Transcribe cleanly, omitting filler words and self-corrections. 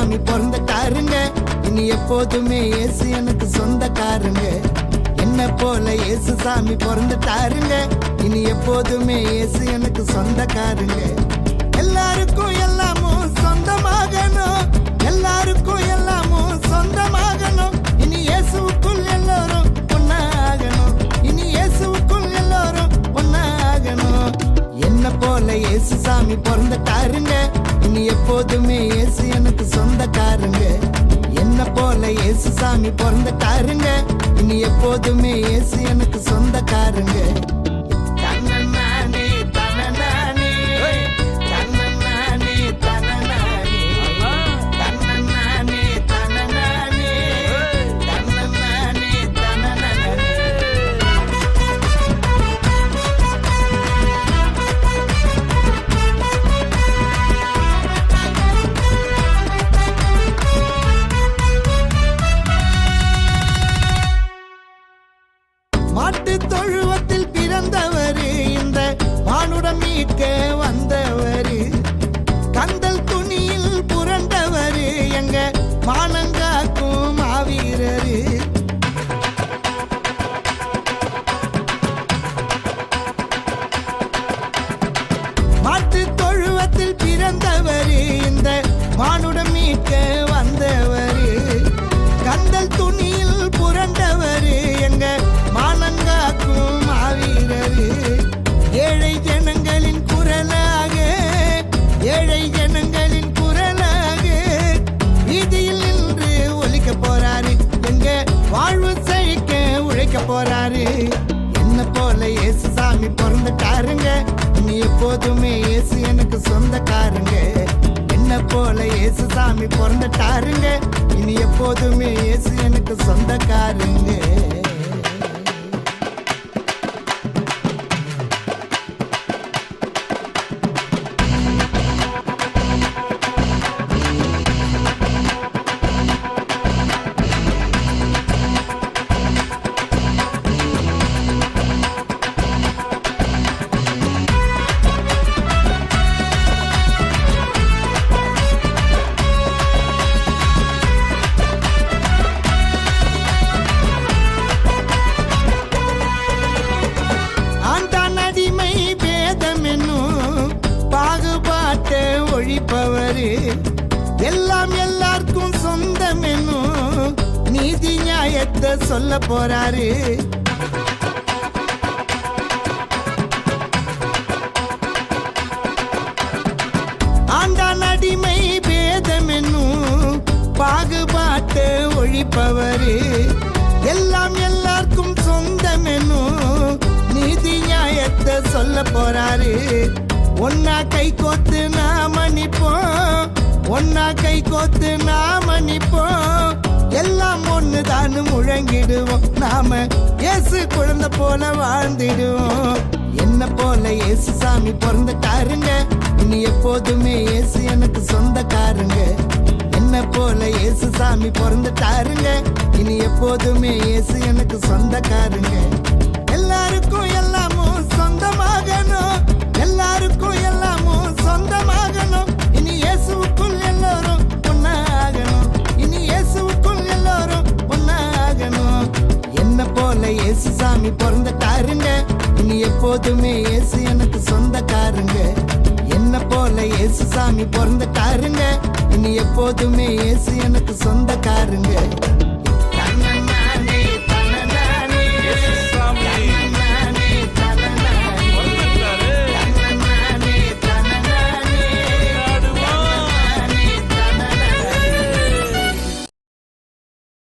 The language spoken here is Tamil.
சாமி பிறந்துட்டாருங்க. இனி எப்போதுமே இயேசு எனக்கு சொந்தக்காருங்க. என்ன போல இயேசு சாமி பிறந்துட்டாருங்க. இனி எப்போதுமே இயேசு எனக்கு சொந்தக்காருங்க. எல்லாருக்கும் எல்லாமும் சொந்தமாகணும், எல்லாருக்கும் எல்லாமும் சொந்தமாகணும். இனி இயேசுவுக்குள் எல்லோரும் ஒன்னாகணும், இனி இயேசுவுக்குள் எல்லோரும் ஒன்னாகணும். என்ன போல இயேசு சாமி பிறந்துட்டாருங்க. இனி எப்போதுமே இயேசு எனக்கு சொந்தக்காருங்க. என்ன போல இயேசு சாமி பிறந்துட்டாருங்க. இனி எப்போதுமே இயேசு எனக்கு சொந்தக்காருங்க. மாட்டு தொழுவத்தில் பிறந்தவரு, இந்த மானுடம் மீட்க வந்தவரு. கந்தல் துணியில் புரண்டவரு, எங்க மானங்காக்கும் மாவீரரு. மாட்டு தொழுவத்தில் பிறந்தவரு, இந்த மானுடம் மீட்க வந்தவரு. கந்தல் துணியில் புரண்டவரு, எங்க மானங்காக்கும் மாவீரரு. ஏழை ஜனங்களின் குரலாக, ஏழை ஜனங்களின் குரலாக வீதியில் நின்று ஒலிக்க போறாரு. எங்க வாழ்வு செழிக்க உழைக்க போறாரு. என்ன போல இயேசு சாமி பிறந்துட்டாருங்க. இனி எப்போதுமே இயேசு எனக்கு சொந்தக்காருங்க. என்ன போல இயேசு சாமி பிறந்துட்டாருங்க. இனி எப்போதுமே இயேசு எனக்கு சொந்தக்காருங்க. ஒழிப்பவரு, எல்லாம் எல்லாருக்கும் சொந்தம் என்னும் நீதி நியாயத்தை சொல்ல போறாரு. ஆண்டான் அடிமை பேதம் என்னும் பாகுபாட்டை ஒழிப்பவரு, எல்லாம் எல்லாருக்கும் சொந்தம் என்னும் நீதி நியாயத்தை சொல்ல போறாரு. ஒன்னா கை கோத்து நாம நிப்போம், ஒன்னா கை கோத்து நாம நிப்போம். எல்லாம் ஒண்ணுதான் முழங்கிடுவோம், நாம இயேசு குழந்தை போல வாழ்ந்திடுவோம். என்ன போல இயேசு சாமி பிறந்துட்டாருங்க. இனி எப்போதுமே இயேசு எனக்கு சொந்தக்காருங்க. என்ன போல இயேசு சாமி பிறந்துட்டாருங்க. இனி எப்போதுமே இயேசு எனக்கு சொந்தக்காருங்க. எல்லாருக்கும் எல்லாமும் சொந்தமாகணும், எல்லாருக்கும் எல்லாமும் சொந்தமாகணும். இனி இயேசுவுக்குள் எல்லோரும் ஒன்னாகணும், இனி இயேசுவுக்குள் எல்லோரும் ஒன்னாகணும். என்ன போல இயேசு சாமி பிறந்துட்டாருங்க. இனி எப்போதுமே இயேசு எனக்கு சொந்தக்காருங்க. என்ன போல இயேசு சாமி பிறந்துட்டாருங்க. இனி எப்போதுமே இயேசு எனக்கு சொந்தக்காருங்க.